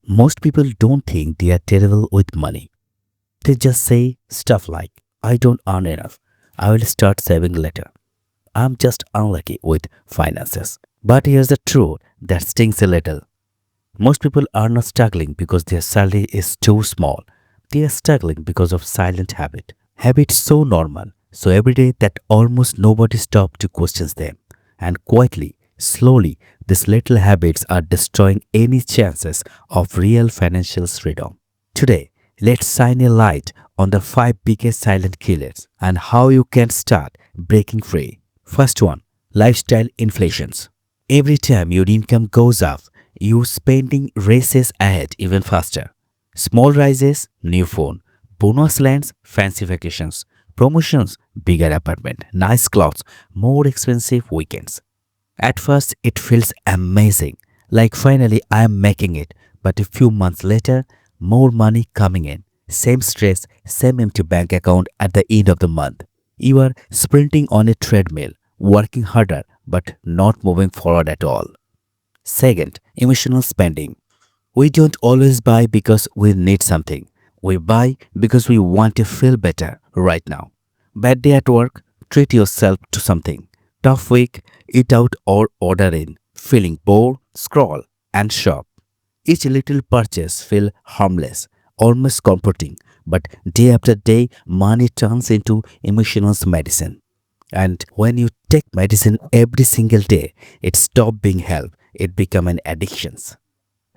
Most people don't think they are terrible with money. They just say stuff like, I don't earn enough. I will start saving later. I'm just unlucky with finances. But here's the truth that stings a little. Most people are not struggling because their salary is too small. They are struggling because of silent habit. Habits so normal, so everyday that almost nobody stops to question them. And quietly, slowly, these little habits are destroying any chances of real financial freedom. Today, let's shine a light on the five biggest silent killers and how you can start breaking free. First one, lifestyle inflations. Every time your income goes up, your spending races ahead even faster. Small rises, new phone. Bonus lands, fancy vacations. Promotions, bigger apartment. Nice clothes, more expensive weekends. At first, it feels amazing, like finally I am making it. But a few months later, more money coming in. Same stress, same empty bank account at the end of the month. You are sprinting on a treadmill, working harder, but not moving forward at all. Second, emotional spending. We don't always buy because we need something. We buy because we want to feel better right now. Bad day at work, treat yourself to something. Tough week, eat out or order in. Feeling bored, scroll and shop. Each little purchase feels harmless, almost comforting, but day after day, money turns into emotional medicine. And when you take medicine every single day, it stops being help, it becomes an addiction.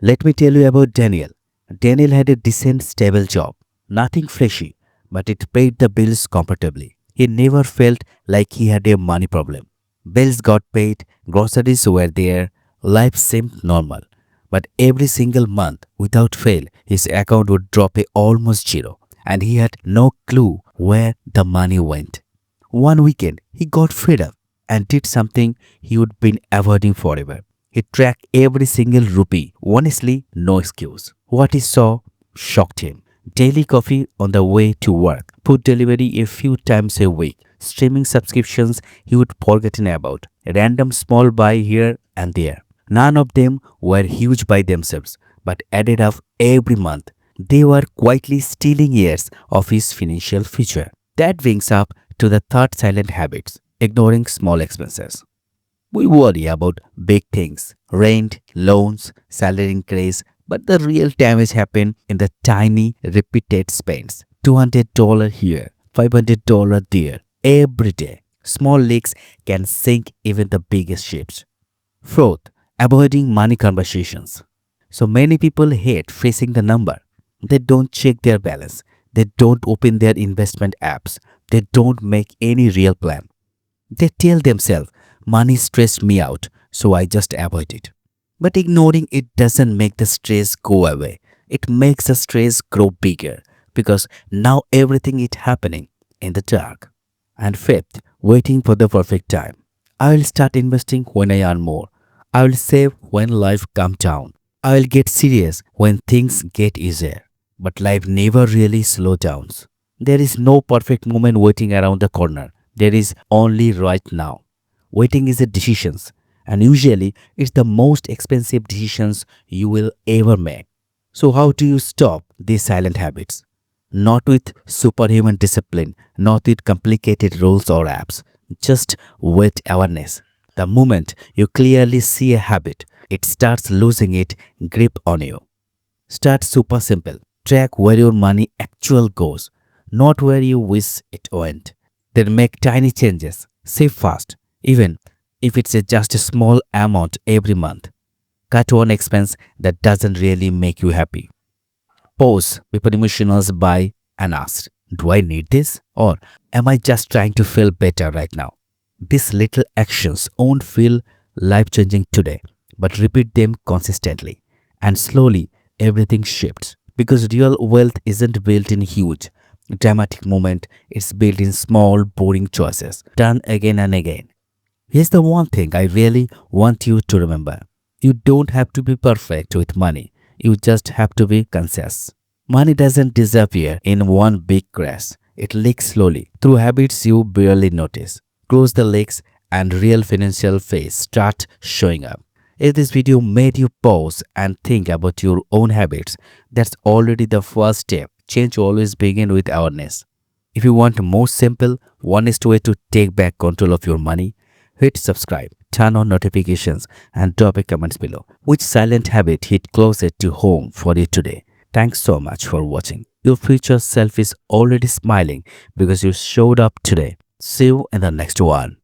Let me tell you about Daniel. Daniel had a decent, stable job. Nothing flashy, but it paid the bills comfortably. He never felt like he had a money problem. Bills got paid, groceries were there, life seemed normal. But every single month, without fail, his account would drop a almost zero, and he had no clue where the money went. One weekend, he got fed up and did something he would been avoiding forever. He tracked every single rupee. Honestly, no excuse. What he saw shocked him. Daily coffee on the way to work, food delivery a few times a week, streaming subscriptions he would forgotten about, random small buy here and there. None of them were huge by themselves, but added up every month. They were quietly stealing years of his financial future. That brings up to the third silent habits, ignoring small expenses. We worry about big things, rent, loans, salary increase, but the real damage happens in the tiny, repeated spends. $200 here, $500 there, every day. Small leaks can sink even the biggest ships. Fourth, avoiding money conversations. So many people hate facing the number. They don't check their balance. They don't open their investment apps. They don't make any real plan. They tell themselves, money stressed me out, so I just avoid it. But ignoring it doesn't make the stress go away. It makes the stress grow bigger because now everything is happening in the dark. And fifth, waiting for the perfect time. I will start investing when I earn more. I will save when life calms down. I will get serious when things get easier. But life never really slows down. There is no perfect moment waiting around the corner. There is only right now. Waiting is a decision, and usually it's the most expensive decisions you will ever make. So how do you stop these silent habits? Not with superhuman discipline, not with complicated rules or apps, just with awareness. The moment you clearly see a habit, it starts losing its grip on you. Start super simple. Track where your money actually goes, not where you wish it went. Then make tiny changes. Save fast, even if it's just a small amount every month. Cut one expense that doesn't really make you happy. Pause before emotions buy and ask, do I need this? Or am I just trying to feel better right now? These little actions won't feel life changing today, but repeat them consistently. And slowly, everything shifts. Because real wealth isn't built in huge, dramatic moments, it's built in small, boring choices, done again and again. Here's the one thing I really want you to remember. You don't have to be perfect with money. You just have to be conscious. Money doesn't disappear in one big crash. It leaks slowly through habits you barely notice. Close the leaks and real financial phase start showing up. If this video made you pause and think about your own habits, that's already the first step. Change always begins with awareness. If you want a more simple, honest way to take back control of your money, hit subscribe, turn on notifications, and drop a comments below. Which silent habit hit closer to home for you today? Thanks so much for watching. Your future self is already smiling because you showed up today. See you in the next one.